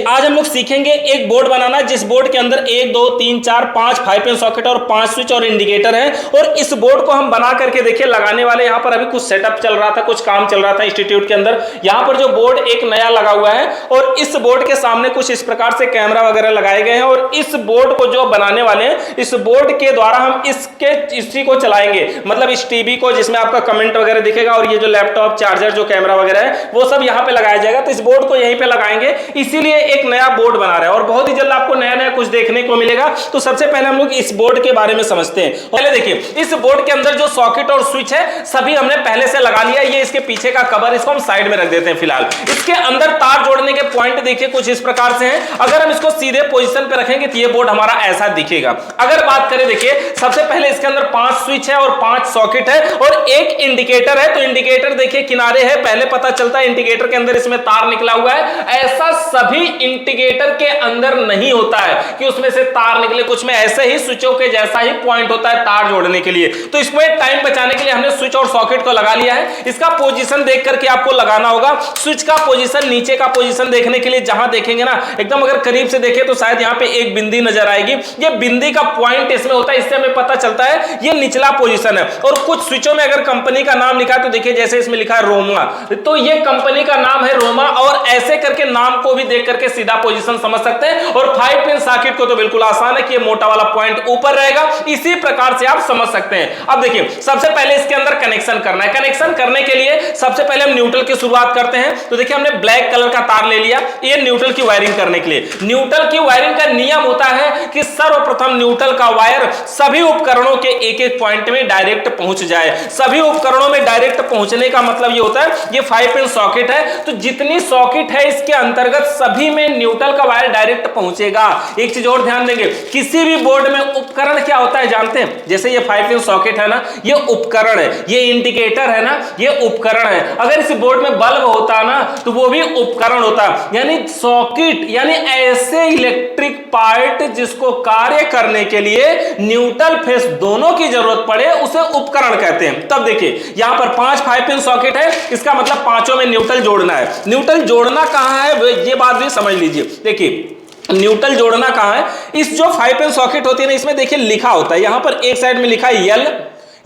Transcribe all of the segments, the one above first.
आज हम लोग सीखेंगे एक बोर्ड बनाना जिस बोर्ड के अंदर 1 2 3 4 5 5 पिन सॉकेट और 5 स्विच और इंडिकेटर है। और इस बोर्ड को हम बना करके देखिए लगाने वाले, यहाँ पर अभी कुछ सेटअप चल रहा था, कुछ काम चल रहा था इंस्टीट्यूट के अंदर। यहाँ पर जो बोर्ड एक नया लगा हुआ है और इस बोर्ड के सामने कुछ इस प्रकार से कैमरा वगैरह लगाए गए हैं और इस बोर्ड को जो बनाने वाले हैं, इस बोर्ड के द्वारा हम इसी को चलाएंगे, मतलब इस टीवी को जिसमें आपका कमेंट वगैरह दिखेगा और ये जो लैपटॉप चार्जर जो कैमरा वगैरह है वो सब यहाँ पे लगाया जाएगा। तो इस बोर्ड को यहीं पे लगाएंगे, इसीलिए एक नया बोर्ड बना रहे हैं और बहुत ही जल्द आपको नया नया कुछ देखने को मिलेगा। तो सबसे पहले हम लोग इस बोर्ड के बारे में समझते हैं। पहले देखिए, इस बोर्ड के अंदर जो सॉकेट और स्विच है सभी हमने पहले से लगा लिया। ये इसके पीछे का कवर, इसको हम साइड में रख देते हैं फिलहाल। इसके अंदर तार जोड़ने के पॉइंट देखिए कुछ इस प्रकार से हैं। अगर हम इसको सीधे पोजीशन पे रखेंगे तो ये बोर्ड हमारा ऐसा दिखेगा। अगर बात करें, देखिए सबसे पहले इसके अंदर 5 स्विच है और 5 सॉकेट है और एक इंडिकेटर है। तो इंडिकेटर देखिए किनारे है, पहले पता चलता है इंडिकेटर के अंदर इसमें तार निकला हुआ है। ऐसा सभी इंडिकेटर के अंदर नहीं होता है कि उसमें से तार निकले, कुछ में ऐसे ही स्विचों के जैसा ही पॉइंट होता है तार जोड़ने के लिए। तो इसमें टाइम बचाने के लिए हमने स्विच और सॉकेट को लगा लिया है। इसका पोजीशन देख करके आपको लगाना होगा। स्विच का पोजीशन, नीचे का पोजीशन देखने के लिए जहां देखेंगे ना, एकदम अगर करीब से देखें तो शायद यहां पे एक बिंदी नजर आएगी। ये बिंदी का पॉइंट इसमें होता है, इससे हमें पता चलता है ये निचला पोजीशन है। और कुछ स्विचों में अगर कंपनी का नाम लिखा है तो देखिए जैसे इसमें लिखा है रोमा, तो ये कंपनी का नाम है रोमा। और ऐसे करके नाम को भी देख करके सीधा पोजीशन समझ सकते हैं। और 5 पिन सॉकेट को तो बिल्कुल आसान है कि ये मोटा वाला पॉइंट ऊपर रहेगा, इसी प्रकार से आप समझ सकते हैं। अब देखिए, सबसे पहले इसके अंदर कनेक्शन करना है। कनेक्शन करने के लिए सबसे पहले हम न्यूट्रल की शुरुआत करते हैं। तो देखिए हमने ब्लैक कलर का तार ले लिया, ये न्यूट्रल की वायरिंग करने के लिए। न्यूट्रल की वायरिंग का नियम होता है कि सर्वप्रथम न्यूट्रल का वायर सभी उपकरणों के एक एक पॉइंट में डायरेक्ट पहुंच जाए। सभी उपकरणों में डायरेक्ट पहुंचने का मतलब ये होता है, ये 5 पिन सॉकेट है तो जितनी सॉकेट है इसके अंतर्गत सभी में न्यूट्रल का वायर डायरेक्ट पहुंचेगा। एक चीज और ध्यान देंगे, किसी भी बोर्ड में उपकरण क्या होता है जानते हैं? जैसे ये 5 पिन सॉकेट है ना, ये उपकरण है। ये इंडिकेटर है ना, ये उपकरण है। अगर इस बोर्ड में बल्ब होता ना तो वो भी उपकरण होता। यानी सॉकेट यानी ऐसे इलेक्ट्रिक पार्ट जिसको कार्य करने के लिए न्यूट्रल फेस दोनों की जरूरत पड़े उसे उपकरण कहते हैं। तब देखिए यहां पर 5 पिन सॉकेट है, इसका मतलब पांचों में न्यूट्रल जोड़ना है। न्यूट्रल जोड़ना कहां है ये बात भी समझ लीजिए। देखिए न्यूट्रल जोड़ना कहां है, इस जो 5 पिन सॉकेट होती है ना, इसमें देखिए लिखा होता है, यहां पर एक साइड में लिखा है यल।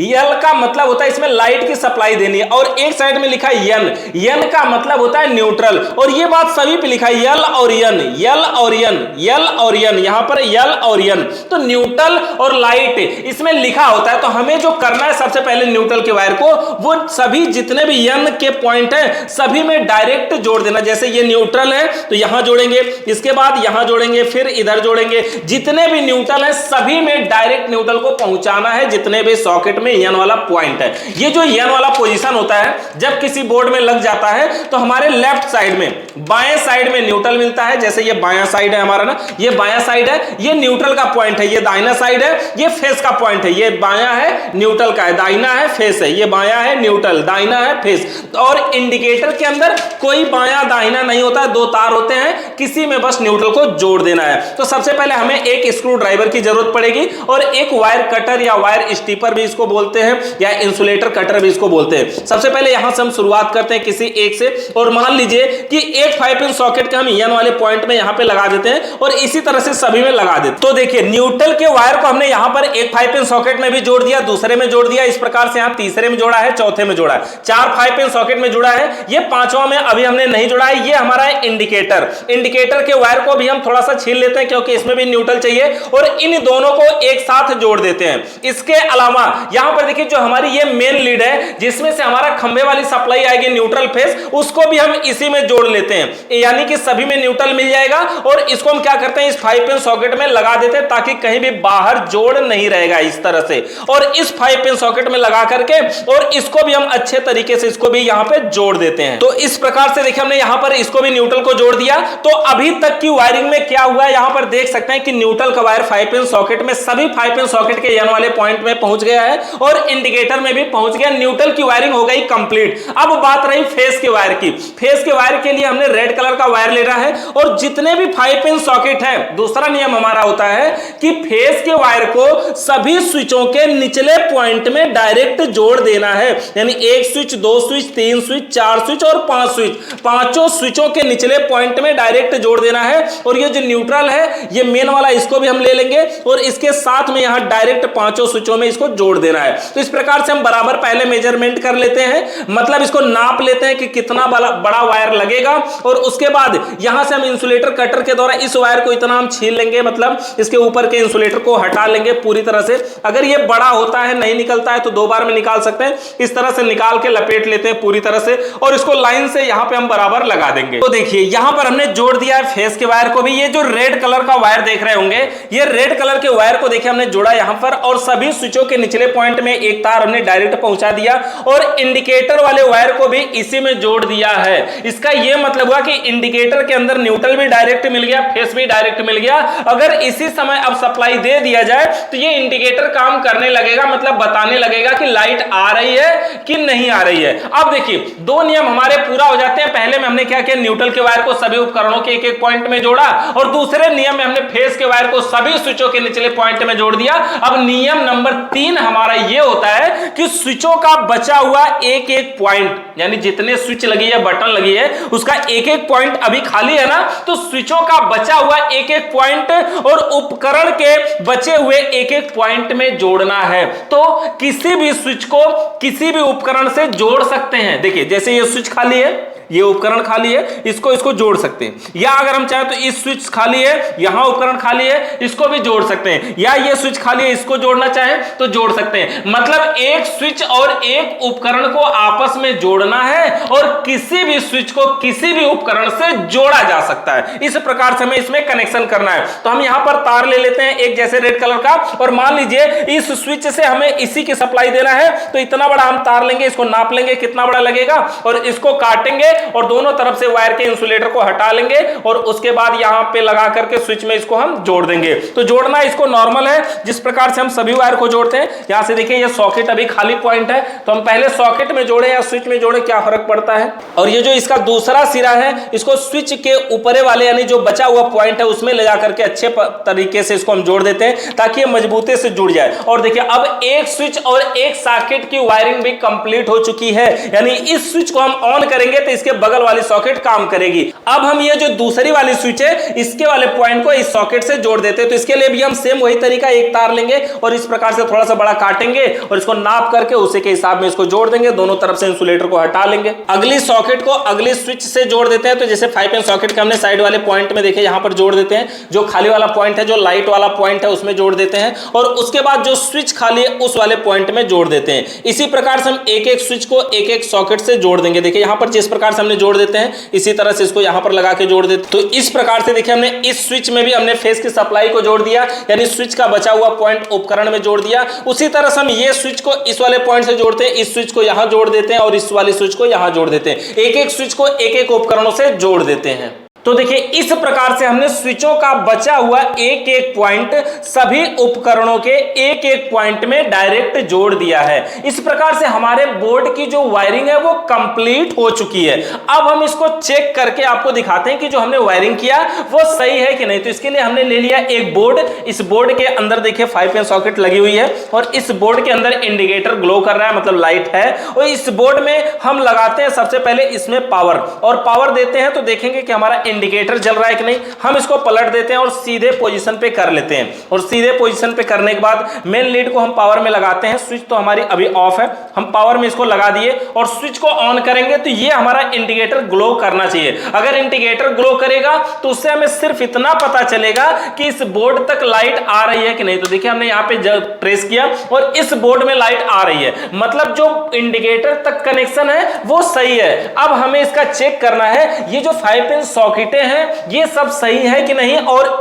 यल का मतलब होता है इसमें लाइट की सप्लाई देनी है। और एक साइड में लिखा है यन। यन का मतलब होता है न्यूट्रल। और ये बात सभी पे लिखा है यल और यन, यल और यन, यल और यन, यहां पर यल और यन। तो न्यूट्रल और लाइट इसमें लिखा होता है। तो हमें जो करना है, सबसे पहले न्यूट्रल के वायर को वो सभी जितने भी यन के पॉइंट है सभी में डायरेक्ट जोड़ देना। जैसे ये न्यूट्रल है तो यहां जोड़ेंगे, इसके बाद यहां जोड़ेंगे, फिर इधर जोड़ेंगे। जितने भी न्यूट्रल है सभी में डायरेक्ट न्यूट्रल को पहुंचाना है, जितने भी सॉकेट यन वाला पॉइंट है। ये जो यन वाला पोजीशन होता है जब किसी बोर्ड में लग जाता है तो हमारे लेफ्ट साइड में, बाएं साइड में न्यूट्रल मिलता है। जैसे ये बायां साइड है हमारा ना, ये बायां साइड है, ये न्यूट्रल का पॉइंट है। ये दाहिना साइड है, ये फेस का पॉइंट है। ये बायां है न्यूट्रल का है, दाहिना है फेस है। ये बायां है न्यूट्रल, दाहिना है फेस। और इंडिकेटर के अंदर कोई बायां दाहिना नहीं होता है, 2 तार होते हैं, किसी में बस न्यूट्रल को जोड़ देना है। तो सबसे पहले हमें एक स्क्रू ड्राइवर की जरूरत पड़ेगी और एक वायर कटर या वायर स्टीपर भी इसको बोलते हैं, या इंसुलेटर कटर भी इसको बोलते हैं। सबसे पहले यहां से हम शुरुआत करते हैं किसी एक से, और मान लीजिए कि एक 5 पिन सॉकेट का हम यन वाले पॉइंट में यहां पे लगा देते हैं और इसी तरह से सभी में लगा देते हैं। तो देखिए न्यूट्रल के वायर को हमने यहां पर एक 5 पिन सॉकेट में भी जोड़ दिया, दूसरे में जोड़ दिया, इस प्रकार से यहां तीसरे में जोड़ा है, चौथे में जोड़ा है, 4 5 पिन सॉकेट में जुड़ा है। ये पांचवा में अभी हमने नहीं जोड़ा है, ये हमारा है इंडिकेटर। इंडिकेटर के वायर को भी हम थोड़ा सा छील लेते हैं क्योंकि इसमें भी न्यूट्रल चाहिए, और इन दोनों को एक साथ जोड़ देते हैं। इसके अलावा यहां पर देखिए जो हमारी ये मेन लीड है जिसमें से हमारा खंबे वाली सप्लाई आएगी न्यूट्रल फेस, उसको भी हम इसी में जोड़ लेते हैं। यानी कि सभी में न्यूट्रल मिल जाएगा और इसको हम क्या करते हैं, इस 5 पिन सॉकेट में लगा देते हैं ताकि कहीं भी बाहर जोड़ नहीं रहेगा इस तरह से। और इस 5 पिन सॉकेट में लगा करके और इसको भी हम अच्छे तरीके से इसको भी यहां पे जोड़ देते हैं। तो इस प्रकार से देखिए हमने यहां पर इसको भी न्यूट्रल को जोड़ दिया। तो अभी तक की वायरिंग में क्या हुआ है, यहां पर देख सकते हैं कि न्यूट्रल का वायर 5 पिन सॉकेट में सभी 5 पिन सॉकेट के यन वाले पॉइंट में पहुंच गया है और इंडिकेटर में भी पहुंच गया, न्यूट्रल की वायरिंग हो गई कंप्लीट। अब बात रही फेस के वायर की। फेस के वायर के लिए हमने रेड कलर का वायर लेना है और जितने भी 5 पिन सॉकेट है, दूसरा नियम हमारा होता है कि फेस के वायर को सभी स्विचों के निचले पॉइंट में डायरेक्ट जोड़ देना है। यानी 1 स्विच, 2 स्विच, 3 स्विच, 4 स्विच और 5 स्विच, पांचों स्विचों के निचले पॉइंट में डायरेक्ट जोड़ देना है। और ये जो न्यूट्रल है, ये मेन वाला, इसको भी हम ले लेंगे और इसके साथ में यहां डायरेक्ट पांचों स्विचों में इसको जोड़ देना है। तो इस प्रकार से हम बराबर पहले मेजरमेंट कर लेते हैं, मतलब इसको नाप लेते हैं कि कितना बड़ा वायर लगेगा और उसके बाद यहां से हम इंसुलेटर कटर के द्वारा इस वायर को इतना हम छील लेंगे, मतलब इसके ऊपर के इंसुलेटर को हटा लेंगे पूरी तरह से। अगर ये बड़ा होता है, नहीं निकलता है, तो 2 बार में निकाल सकते हैं। इस तरह से निकाल के लपेट लेते हैं पूरी तरह से और इसको लाइन से यहां पे हम बराबर लगा देंगे। तो देखिए यहां पर हमने जोड़ दिया है फेस के वायर को भी। ये जो रेड कलर का वायर देख रहे होंगे, ये रेड कलर के वायर को देखिए हमने जोड़ा यहां पर और सभी स्विचों के निचले पॉइंट में एक तार हमने डायरेक्ट पहुंचा दिया और इंडिकेटर वाले वायर को भी इसी में जोड़ दिया है। इसका यह मतलब हुआ कि इंडिकेटर के अंदर न्यूट्रल भी डायरेक्ट मिल गया, फेस भी डायरेक्ट मिल गया। अगर इसी समय अब सप्लाई दे दिया जाए तो ये इंडिकेटर काम करने लगेगा, मतलब बताने लगेगा कि लाइट आ रही है कि नहीं आ रही है। अब देखिए 2 नियम हमारे पूरा हो जाते हैं। पहले में हमने क्या किया, न्यूट्रल के वायर को सभी उपकरणों के एक-एक पॉइंट में जोड़ा और दूसरे नियम में हमने फेस के वायर को सभी स्विचों के निचले पॉइंट में जोड़ दिया। अब नियम नंबर 3 हमारा यह होता है कि स्विचों का बचा हुआ एक-एक पॉइंट, यानी जितने स्विच लगी है, बटन लगी है, उसका एक-एक पॉइंट अभी खाली है ना, तो स्विचों का बचा हुआ एक-एक पॉइंट और उपकरण के बचे हुए एक-एक पॉइंट में जोड़ना है। तो किसी भी स्विच को किसी भी उपकरण से जोड़ सकते हैं। देखिए जैसे ये स्विच खाली है, ये उपकरण खाली है, इसको जोड़ सकते हैं। या अगर हम चाहें तो इस स्विच खाली है, यहां उपकरण खाली है, इसको भी जोड़ सकते हैं। या ये स्विच खाली है, इसको जोड़ना चाहें तो जोड़ सकते हैं। मतलब एक स्विच और एक उपकरण को आपस में जोड़ना है और किसी भी स्विच को किसी भी उपकरण से जोड़ा जा सकता है। इस प्रकार से हमें इसमें कनेक्शन करना है। तो हम यहां पर तार ले लेते हैं एक जैसे रेड कलर का और मान लीजिए इस स्विच से हमें इसी की सप्लाई देना है, तो इतना बड़ा हम तार लेंगे, इसको नाप लेंगे कितना बड़ा लगेगा और इसको काटेंगे और दोनों तरफ से वायर के इंसुलेटर को हटा लेंगे और उसके बाद यहां पे लगा करके स्विच में इसको हम जोड़ देंगे। तो जोड़ना इसको नॉर्मल है, जिस प्रकार से हम सभी वायर को जोड़ते हैं। यहां से देखिए ये सॉकेट अभी खाली पॉइंट है, तो हम पहले सॉकेट में जोड़े या स्विच में जोड़े, क्या फर्क पड़ता है। और ये जो इसका दूसरा सिरा है, इसको स्विच के ऊपरे वाले यानी जो बचा हुआ पॉइंट है उसमें ले जाकर के अच्छे तरीके से इसको हम जोड़ देते हैं ताकि ये मजबूती से जुड़ जाए। और देखिए अब एक स्विच और एक सॉकेट की वायरिंग भी कंप्लीट हो चुकी है, यानी इस स्विच को हम ऑन करेंगे तो इसके बगल वाली सॉकेट काम करेगी। अब हम ये जो दूसरी वाली स्विच है, इसके वाले पॉइंट को इस सॉकेट से जोड़ देते हैं। तो इसके लिए भी हम सेम वही तरीका, एक तार लेंगे और इस प्रकार से थोड़ा सा बड़ा काटेंगे और इसको नाप करके उसी के हिसाब में इसको जोड़ देंगे, दोनों तरफ से इंसुलेटर को हटा लेंगे। अगली सॉकेट को अगली स्विच से जोड़ देते हैं। तो जैसे 5 पिन सॉकेट के हमने साइड वाले पॉइंट में देखे, यहां पर जोड़ देते हैं। जो खाली वाला पॉइंट है, जो लाइट वाला पॉइंट है, उसमें जोड़ देते हैं और उसके बाद जो स्विच खाली है उस वाले पॉइंट में जोड़ देते हैं। इसी प्रकार से हम एक-एक स्विच को एक-एक सॉकेट से जोड़ देंगे। देखिए यहां पर जिस प्रकार से हमने जोड़ देते हैं, इसी तरह से इसको यहां पर लगा के जोड़ देते। तो इस प्रकार से देखिए हमने इस स्विच में भी हमने फेस की सप्लाई को जोड़ दिया, यानी स्विच का बचा हुआ पॉइंट उपकरण में जोड़ दिया। उसी तरह से हम ये स्विच को इस वाले पॉइंट से जोड़ते हैं, इस स्विच को यहां जोड़ देते हैं और इस वाली स्विच को यहां जोड़ देते हैं। एक-एक स्विच को एक-एक उपकरणों से जोड़ देते हैं। तो देखिए इस प्रकार से हमने स्विचों का बचा हुआ एक-एक पॉइंट सभी उपकरणों के एक-एक पॉइंट में डायरेक्ट जोड़ दिया है। इस प्रकार से हमारे बोर्ड की जो वायरिंग है वो कंप्लीट हो चुकी है। अब हम इसको चेक करके आपको दिखाते हैं कि जो हमने वायरिंग किया वो सही है कि नहीं। तो इसके लिए हमने ले लिया एक बोर्ड। इस बोर्ड के अंदर देखिए 5 पिन सॉकेट लगी हुई है और इस बोर्ड के अंदर इंडिकेटर ग्लो कर रहा है, मतलब लाइट है। और इस बोर्ड में हम लगाते हैं सबसे पहले इसमें पावर, और पावर देते हैं तो देखेंगे कि हमारा इंडिकेटर जल रहा है कि नहीं। हम इसको पलट देते हैं और सीधे पोजीशन पे कर लेते हैं और सीधे पोजीशन पे करने के बाद मेन लीड को हम पावर में लगाते हैं। स्विच तो हमारी अभी ऑफ है, हम पावर में इसको लगा दिए और स्विच को ऑन करेंगे तो ये हमारा इंडिकेटर ग्लो करना चाहिए। अगर इंडिकेटर ग्लो करेगा तो उससे हमें सिर्फ इतना पता चलेगा कि इस बोर्ड तक लाइट आ रही है कि नहीं। तो देखिए हमने यहाँ पे प्रेस किया और इस बोर्ड में लाइट आ रही है, मतलब जो इंडिकेटर तक कनेक्शन है वो सही है। अब हमें इसका चेक करना है, ये जो 5 पिन सॉकेट सॉकेटें हैं ये सब सही है कि नहीं, और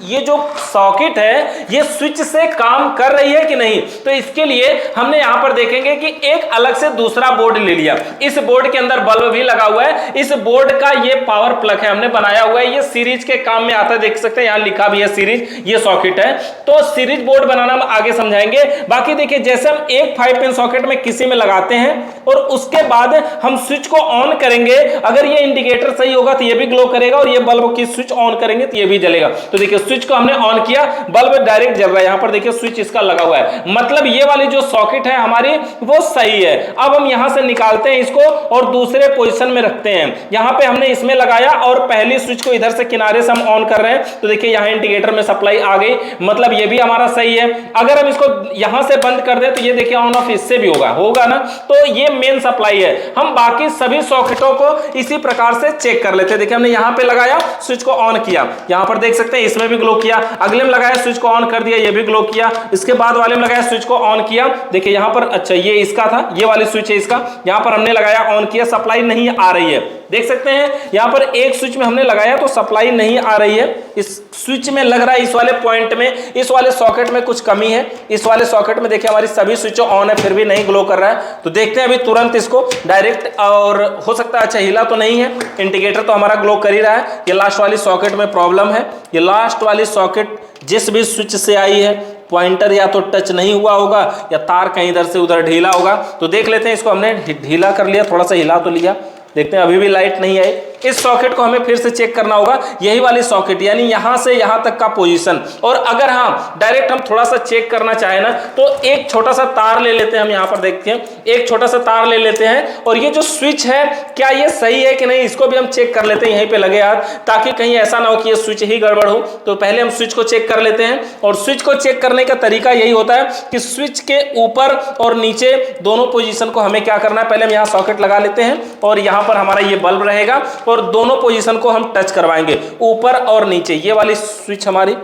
ये जो सॉकेट है ये स्विच से काम कर रही है कि नहीं। तो इसके लिए हमने यहां पर देखेंगे कि एक अलग से दूसरा बोर्ड ले लिया। इस बोर्ड के अंदर बल्ब भी लगा हुआ है। इस बोर्ड का ये पावर प्लग है, हमने बनाया हुआ है, ये सीरीज के काम में आता है, देख सकते हैं यहां लिखा भी है सीरीज, ये सॉकेट है। तो सीरीज बोर्ड बनाना हम आगे समझाएंगे। बाकी देखिए जैसे हम एक 5 पिन सॉकेट में किसी में लगाते हैं और उसके बाद हम स्विच को ऑन करेंगे, अगर ये इंडिकेटर सही होगा तो ये भी ग्लो करेगा, और ये बल्ब की स्विच ऑन करेंगे तो ये भी जलेगा। तो देखिए स्विच को हमने ऑन किया, बल्ब डायरेक्ट जल रहा है। यहां पर देखिए स्विच इसका लगा हुआ है, मतलब ये वाली जो सॉकेट है हमारी वो सही है। अब हम यहां से निकालते हैं इसको और दूसरे पोजीशन में रखते हैं। यहां पे हमने इसमें लगाया और पहली स्विच को इधर से किनारे से हम ऑन कर रहे हैं, तो देखिए यहां इंडिकेटर में सप्लाई आ गई, मतलब ये भी हमारा सही है। अगर हम इसको यहां से बंद कर दें तो ये देखिए ऑन ऑफ इससे भी होगा ना, तो ये मेन सप्लाई है। हम बाकी सभी सॉकेटों को इसी प्रकार से चेक कर लेते हैं। देखिए हमने यहां पे लगाया, स्विच को ऑन किया, यहां पर देख सकते हैं इसमें भी ग्लो किया, अगले में लगाया स्विच को ऑन कर दिया, ये भी ग्लो किया, इसके बाद वाले में लगाया स्विच को ऑन किया, देखिए यहां पर, अच्छा ये इसका था, ये वाली स्विच है इसका, यहां पर हमने लगाया ऑन किया, सप्लाई नहीं आ रही है, देख सकते हैं यहां पर एक स्विच में हमने लगाया तो सप्लाई नहीं आ रही है। इस स्विच में लग रहा है, इस वाले पॉइंट में, इस वाले सॉकेट में कुछ कमी है। इस वाले सॉकेट में देखिए हमारी सभी स्विच ऑन है फिर भी नहीं ग्लो कर रहा है, तो देखते हैं अभी तुरंत इसको डायरेक्ट, और हो सकता है अच्छा हिला तो नहीं है, इंडिकेटर तो हमारा ग्लो कर ही रहा है। ये लास्ट वाली सॉकेट में प्रॉब्लम है, ये लास्ट वाली सॉकेट जिस भी स्विच से आई है पॉइंटर या तो टच नहीं हुआ होगा या तार कहीं इधर से उधर ढीला होगा। तो देख लेते हैं इसको, हमने ढीला कर लिया, थोड़ा सा हिला तो लिया, देखते हैं अभी भी लाइट नहीं आई। इस सॉकेट को हमें फिर से चेक करना होगा, यही वाली सॉकेट, यानी यहां से यहां तक का पोजीशन। और अगर हाँ डायरेक्ट हम थोड़ा सा चेक करना चाहे ना तो एक छोटा सा तार ले लेते हैं, हम यहां पर देखते हैं, एक छोटा सा तार ले लेते हैं और ये जो स्विच है क्या ये सही है कि नहीं इसको भी हम चेक कर लेते हैं यहीं पे लगे हाथ, ताकि कहीं ऐसा ना हो कि ये स्विच ही गड़बड़ हो। तो पहले हम स्विच को चेक कर लेते हैं, और स्विच को चेक करने का तरीका यही होता है कि स्विच के ऊपर और नीचे दोनों पोजीशन को हमें क्या करना है, पहले हम यहाँ सॉकेट लगा लेते हैं और यहाँ पर हमारा ये बल्ब रहेगा और दोनों पोजीशन को हम टच करवाएंगे, ऊपर और नीचे। ये वाली स्विच हमारी,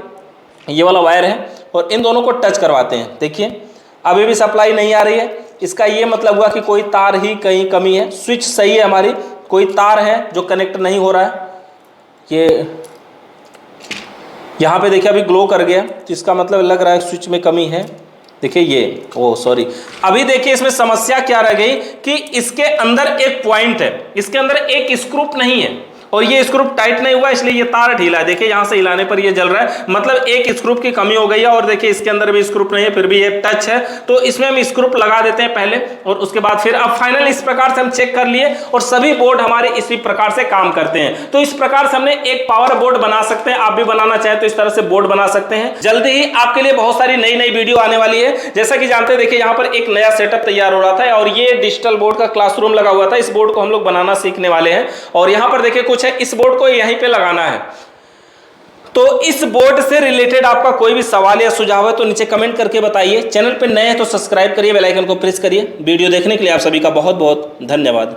ये वाला वायर है और इन दोनों को टच करवाते हैं। देखिए अभी भी सप्लाई नहीं आ रही है, इसका ये मतलब हुआ कि कोई तार ही कहीं कमी है। स्विच सही है हमारी, कोई तार है जो कनेक्ट नहीं हो रहा है। ये यहाँ पे देखिए अभी ग्लो कर गया, तो इसका मतलब लग रहा है स्विच में कमी है। देखिए ये, ओह सॉरी, अभी देखिए इसमें समस्या क्या रह गई कि इसके अंदर एक पॉइंट है, इसके अंदर एक स्क्रू नहीं है और ये स्क्रू टाइट नहीं हुआ, इसलिए ये तार ढीला है। देखिए यहाँ से हिलाने पर ये जल रहा है, मतलब एक स्क्रू की कमी हो गई है। और देखिए इसके अंदर भी स्क्रू नहीं है, फिर भी ये टच है, तो इसमें हम स्क्रू लगा देते हैं पहले और उसके बाद फिर अब फाइनल इस प्रकार से हम चेक कर लिए और सभी बोर्ड हमारे इसी प्रकार से काम करते हैं। तो इस प्रकार से हमने एक पावर बोर्ड बना सकते हैं, आप भी बनाना चाहें तो इस तरह से बोर्ड बना सकते हैं। जल्दी ही आपके लिए बहुत सारी नई नई वीडियो आने वाली है। जैसा कि जानते हैं, देखिए यहाँ पर एक नया सेटअप तैयार हो रहा था और ये डिजिटल बोर्ड का क्लासरूम लगा हुआ था। इस बोर्ड को हम लोग बनाना सीखने वाले हैं और यहाँ पर देखिए कुछ है, इस बोर्ड को यहीं पे लगाना है। तो इस बोर्ड से रिलेटेड आपका कोई भी सवाल या सुझाव है तो नीचे कमेंट करके बताइए। चैनल पे नए हैं तो सब्सक्राइब करिए, बेल आइकन को प्रेस करिए। वीडियो देखने के लिए आप सभी का बहुत बहुत धन्यवाद।